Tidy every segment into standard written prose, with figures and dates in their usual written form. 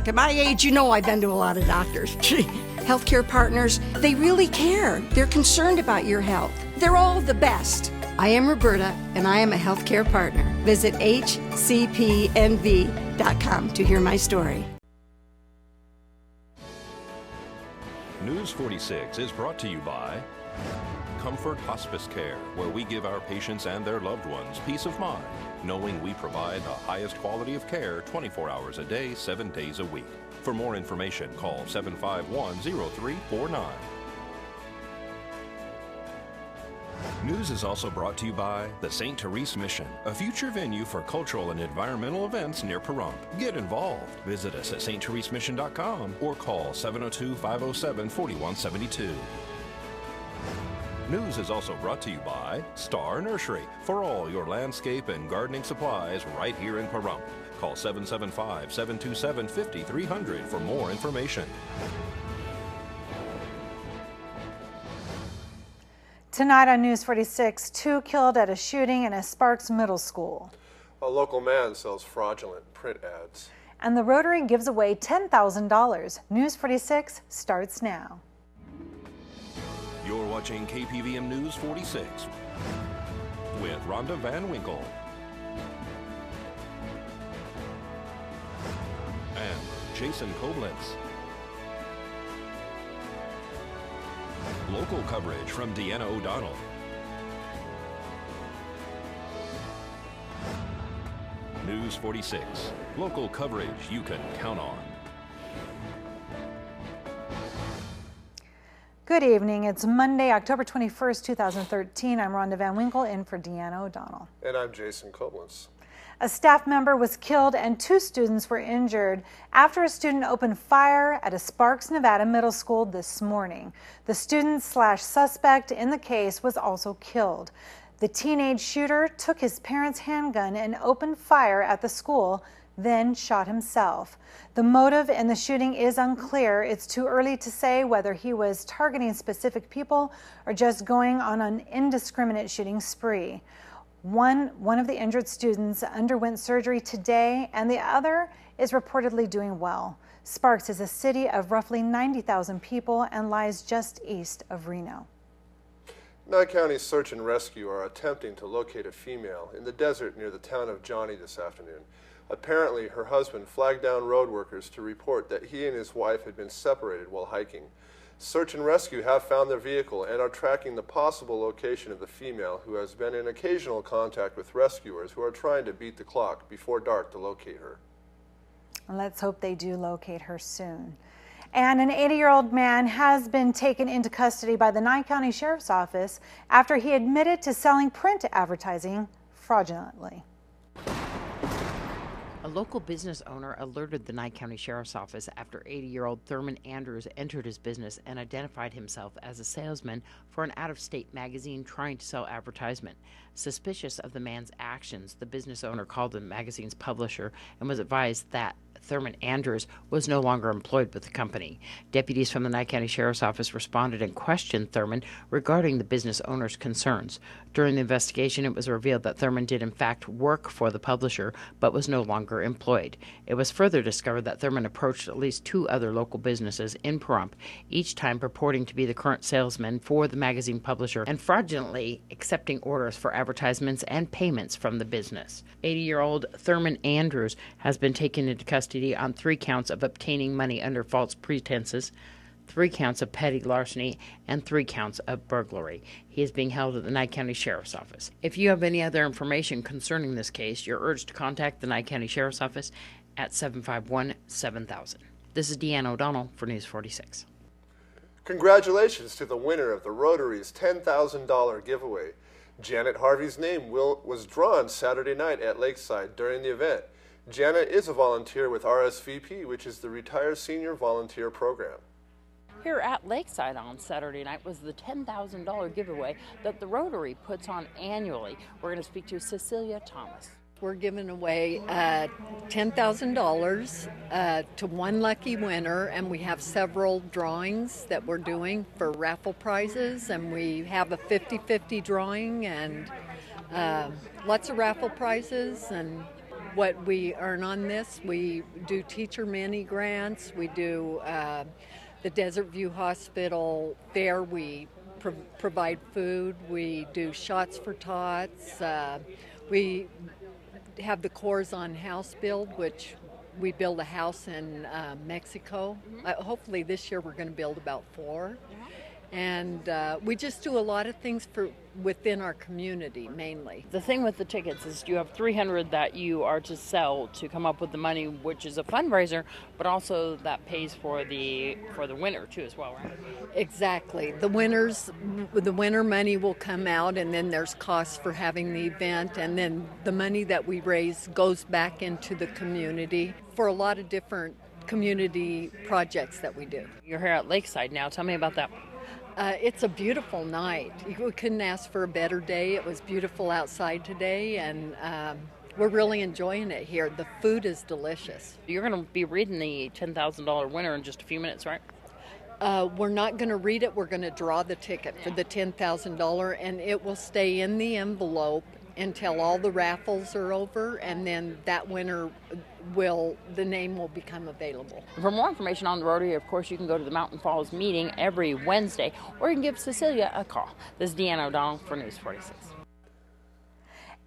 Look, at my age, you know I've been to a lot of doctors. Healthcare partners, they really care. They're concerned about your health. They're all the best. I am Roberta, and I am a healthcare partner. Visit hcpnv.com to hear my story. News 46 is brought to you by Comfort Hospice Care, where we give our patients and their loved ones peace of mind, knowing we provide the highest quality of care 24 hours a day, 7 days a week. For more information, call 751-0349. News is also brought to you by the St. Therese Mission, a future venue for cultural and environmental events near Pahrump. Get involved. Visit us at sttheresemission.com or call 702-507-4172. News is also brought to you by Star Nursery, for all your landscape and gardening supplies right here in Pahrump. Call 775-727-5300 for more information. Tonight on News 46, 2 killed at a shooting in a Sparks Middle School. A local man sells fraudulent print ads. And the Rotary gives away $10,000. News 46 starts now. You're watching KPVM News 46 with Rhonda Van Winkle and Jason Koblenz. Local coverage from Deanna O'Donnell. News 46. Local coverage you can count on. Good evening. It's Monday, October 21st, 2013. I'm Rhonda Van Winkle in for Deanna O'Donnell. And I'm Jason Koblenz. A staff member was killed and 2 students were injured after a student opened fire at a Sparks, Nevada middle school this morning. The student/suspect in the case was also killed. The teenage shooter took his parents' handgun and opened fire at the school, then shot himself. The motive in the shooting is unclear. It's too early to say whether he was targeting specific people or just going on an indiscriminate shooting spree. One of the injured students underwent surgery today, and the other is reportedly doing well. Sparks is a city of roughly 90,000 people and lies just east of Reno. Nye County Search and Rescue are attempting to locate a female in the desert near the town of Johnny this afternoon. Apparently, her husband flagged down road workers to report that he and his wife had been separated while hiking. Search and Rescue have found their vehicle and are tracking the possible location of the female, who has been in occasional contact with rescuers who are trying to beat the clock before dark to locate her. Let's hope they do locate her soon. And an 80-year-old man has been taken into custody by the Nye County Sheriff's Office after he admitted to selling print advertising fraudulently. A local business owner alerted the Nye County Sheriff's Office after 80-year-old Thurman Andrews entered his business and identified himself as a salesman for an out-of-state magazine trying to sell advertisement. Suspicious of the man's actions, the business owner called the magazine's publisher and was advised that Thurman Andrews was no longer employed with the company. Deputies from the Nye County Sheriff's Office responded and questioned Thurman regarding the business owner's concerns. During the investigation, it was revealed that Thurman did in fact work for the publisher, but was no longer employed. It was further discovered that Thurman approached at least 2 other local businesses in Pahrump, each time purporting to be the current salesman for the magazine publisher and fraudulently accepting orders for advertisements and payments from the business. 80-year-old Thurman Andrews has been taken into custody on 3 counts of obtaining money under false pretenses, 3 counts of petty larceny, and 3 counts of burglary. He is being held at the Nye County Sheriff's Office. If you have any other information concerning this case, you're urged to contact the Nye County Sheriff's Office at 751-7000. This is Deanna O'Donnell for News 46. Congratulations to the winner of the Rotary's $10,000 giveaway. Janet Harvey's name was drawn Saturday night at Lakeside during the event. Janet is a volunteer with RSVP, which is the Retired Senior Volunteer Program. Here at Lakeside on Saturday night was the $10,000 giveaway that the Rotary puts on annually. We're going to speak to Cecilia Thomas. We're giving away $10,000 to one lucky winner, and we have several drawings that we're doing for raffle prizes, and we have a 50-50 drawing and lots of raffle prizes, and what we earn on this. We do teacher mini grants. We do the Desert View Hospital fair. We provide food. We do shots for tots. We have the Corps on House build, which we build a house in Mexico. Hopefully this year we're going to build about 4. And we just do a lot of things within our community, mainly. The thing with the tickets is you have 300 that you are to sell to come up with the money, which is a fundraiser, but also that pays for the winner too as well, right? Exactly. The winner money will come out, and then there's costs for having the event, and then the money that we raise goes back into the community for a lot of different community projects that we do. You're here at Lakeside now. Tell me about that. It's a beautiful night. We couldn't ask for a better day. It was beautiful outside today, and we're really enjoying it here. The food is delicious. You're going to be reading the $10,000 winner in just a few minutes, right? We're not going to read it. We're going to draw the ticket for the $10,000, and it will stay in the envelope until all the raffles are over, and then that winner the name will become available. For more information on the Rotary, of course, you can go to the Mountain Falls meeting every Wednesday, or you can give Cecilia a call. This is Deanna O'Donnell for News 46.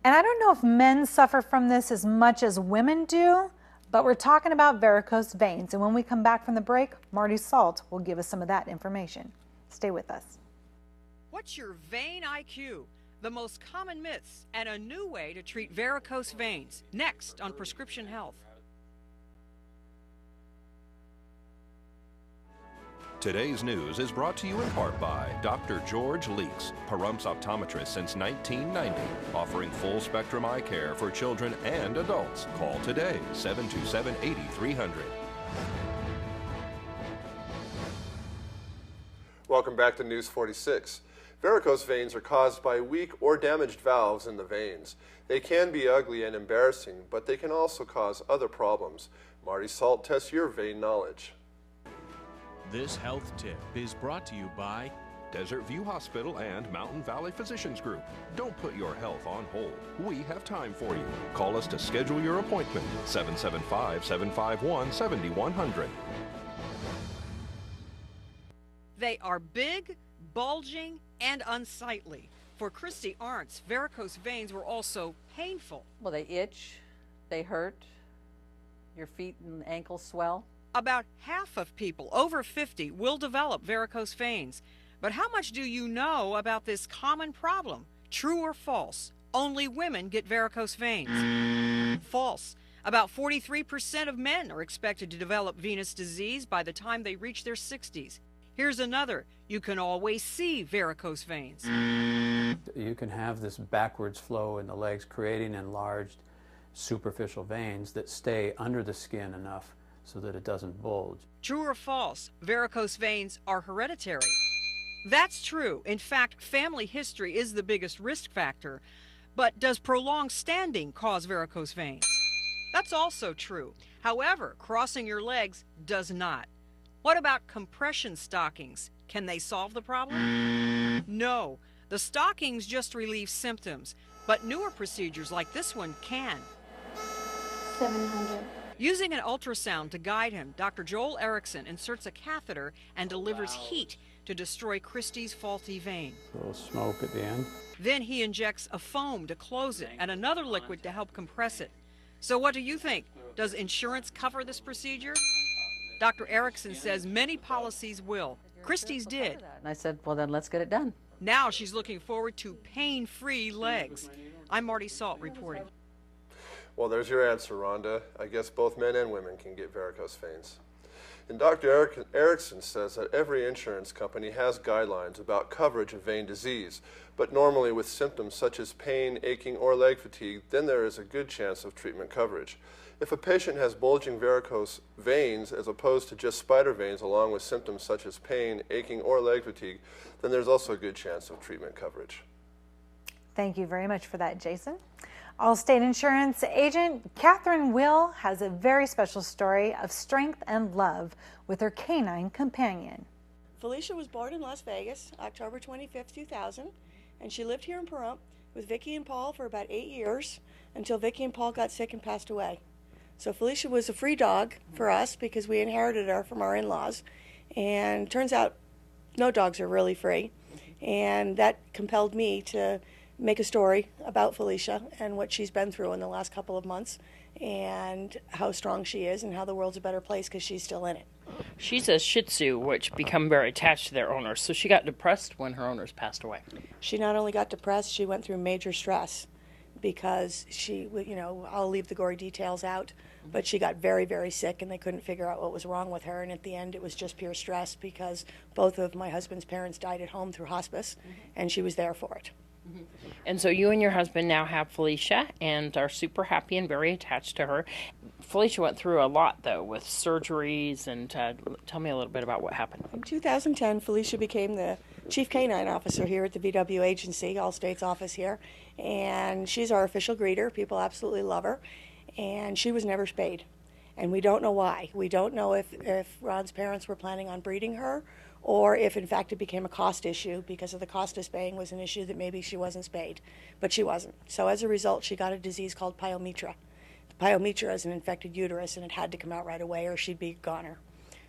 And I don't know if men suffer from this as much as women do, but we're talking about varicose veins. And when we come back from the break, Marty Salt will give us some of that information. Stay with us. What's your vein IQ? The most common myths and a new way to treat varicose veins. Next on Prescription Health. Today's news is brought to you in part by Dr. George Leeks, Pahrumps optometrist since 1990, offering full-spectrum eye care for children and adults. Call today, 727-8300. Welcome back to News 46. Varicose veins are caused by weak or damaged valves in the veins. They can be ugly and embarrassing, but they can also cause other problems. Marty Salt tests your vein knowledge. This health tip is brought to you by Desert View Hospital and Mountain Valley Physicians Group. Don't put your health on hold. We have time for you. Call us to schedule your appointment, 775-751-7100. They are big, bulging, and unsightly. For Christy Arntz, varicose veins were also painful. Well, they itch, they hurt, your feet and ankles swell. About half of people over 50 will develop varicose veins. But how much do you know about this common problem? True or false? Only women get varicose veins. False. About 43% of men are expected to develop venous disease by the time they reach their 60s. Here's another. You can always see varicose veins. You can have this backwards flow in the legs, creating enlarged superficial veins that stay under the skin enough so that it doesn't bulge. True or false? Varicose veins are hereditary. That's true. In fact, family history is the biggest risk factor. But does prolonged standing cause varicose veins? That's also true. However, crossing your legs does not. What about compression stockings? Can they solve the problem? No. The stockings just relieve symptoms, but newer procedures like this one can. 700. Using an ultrasound to guide him, Dr. Joel Erickson inserts a catheter and delivers heat to destroy Christy's faulty vein. A little smoke at the end. Then he injects a foam to close it and another liquid to help compress it. So what do you think? Does insurance cover this procedure? Dr. Erickson says many policies will. Christy's did. And I said, well, then let's get it done. Now she's looking forward to pain-free legs. I'm Marty Salt reporting. Well, there's your answer, Rhonda. I guess both men and women can get varicose veins. And Dr. Erickson says that every insurance company has guidelines about coverage of vein disease, but normally with symptoms such as pain, aching, or leg fatigue, then there is a good chance of treatment coverage. If a patient has bulging varicose veins as opposed to just spider veins along with symptoms such as pain, aching, or leg fatigue, then there's also a good chance of treatment coverage. Thank you very much for that, Jason. Allstate Insurance agent Catherine Will has a very special story of strength and love with her canine companion. Felicia was born in Las Vegas, October 25th, 2000, and she lived here in Pahrump with Vicki and Paul for about 8 years. until Vicky and Paul got sick and passed away. So Felicia was a free dog for us because we inherited her from our in-laws. And turns out no dogs are really free. And that compelled me to make a story about Felicia and what she's been through in the last couple of months and how strong she is and how the world's a better place because she's still in it. She's a Shih Tzu, which become very attached to their owners, so she got depressed when her owners passed away. She not only got depressed, she went through major stress because she, I'll leave the gory details out, but she got very, very sick and they couldn't figure out what was wrong with her. And at the end, it was just pure stress because both of my husband's parents died at home through hospice and she was there for it. And so you and your husband now have Felicia and are super happy and very attached to her. Felicia went through a lot, though, with surgeries, and tell me a little bit about what happened. In 2010, Felicia became the chief canine officer here at the VW agency, Allstate's office here, and she's our official greeter. People absolutely love her, and she was never spayed, and we don't know why. We don't know if Ron's parents were planning on breeding her or if in fact it became a cost issue because of the cost of spaying was an issue that maybe she wasn't spayed, but she wasn't. So as a result, she got a disease called pyometra. Pyometra is an infected uterus and it had to come out right away or she'd be a goner.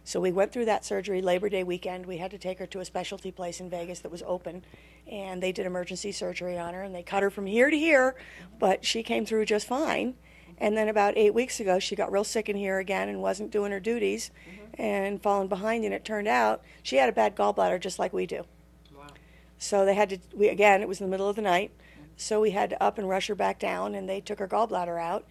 So we went through that surgery Labor Day weekend. We had to take her to a specialty place in Vegas that was open and they did emergency surgery on her and they cut her from here to here, but she came through just fine. And then about 8 weeks ago, she got real sick in here again and wasn't doing her duties and falling behind. And it turned out she had a bad gallbladder just like we do. Wow. So they had to, it was in the middle of the night. So we had to up and rush her back down and they took her gallbladder out.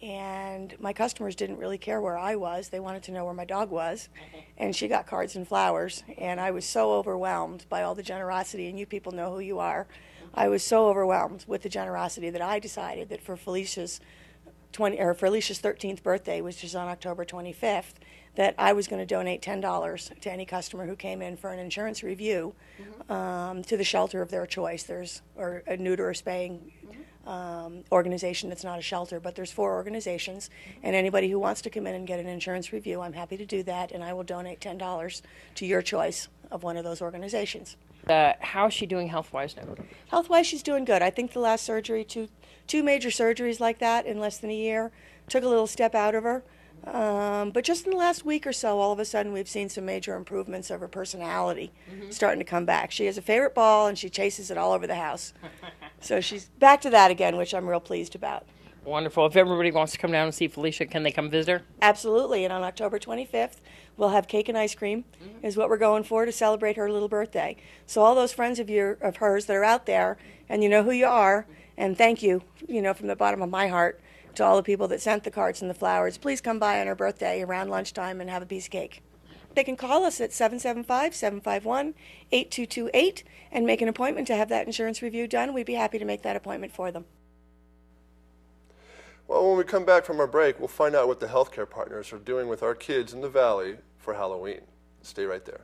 And my customers didn't really care where I was. They wanted to know where my dog was. And she got cards and flowers. And I was so overwhelmed by all the generosity. And you people know who you are. I was so overwhelmed with the generosity that I decided that for Felicia's 13th birthday, which is on October 25th, that I was going to donate $10 to any customer who came in for an insurance review to the shelter of their choice. Or a neuter or spaying organization that's not a shelter, but there's 4 organizations, and anybody who wants to come in and get an insurance review, I'm happy to do that, and I will donate $10 to your choice of one of those organizations. How is she doing health-wise now? Health-wise, she's doing good. I think the last surgery, two major surgeries like that in less than a year, took a little step out of her. But just in the last week or so, all of a sudden, we've seen some major improvements of her personality starting to come back. She has a favorite ball, and she chases it all over the house. So she's back to that again, which I'm real pleased about. Wonderful. If everybody wants to come down and see Felicia, can they come visit her? Absolutely. And on October 25th, we'll have cake and ice cream is what we're going for to celebrate her little birthday. So all those friends of hers that are out there, and you know who you are, and thank you, from the bottom of my heart to all the people that sent the cards and the flowers. Please come by on her birthday around lunchtime and have a piece of cake. They can call us at 775-751-8228 and make an appointment to have that insurance review done. We'd be happy to make that appointment for them. Well, when we come back from our break, we'll find out what the healthcare partners are doing with our kids in the Valley for Halloween. Stay right there.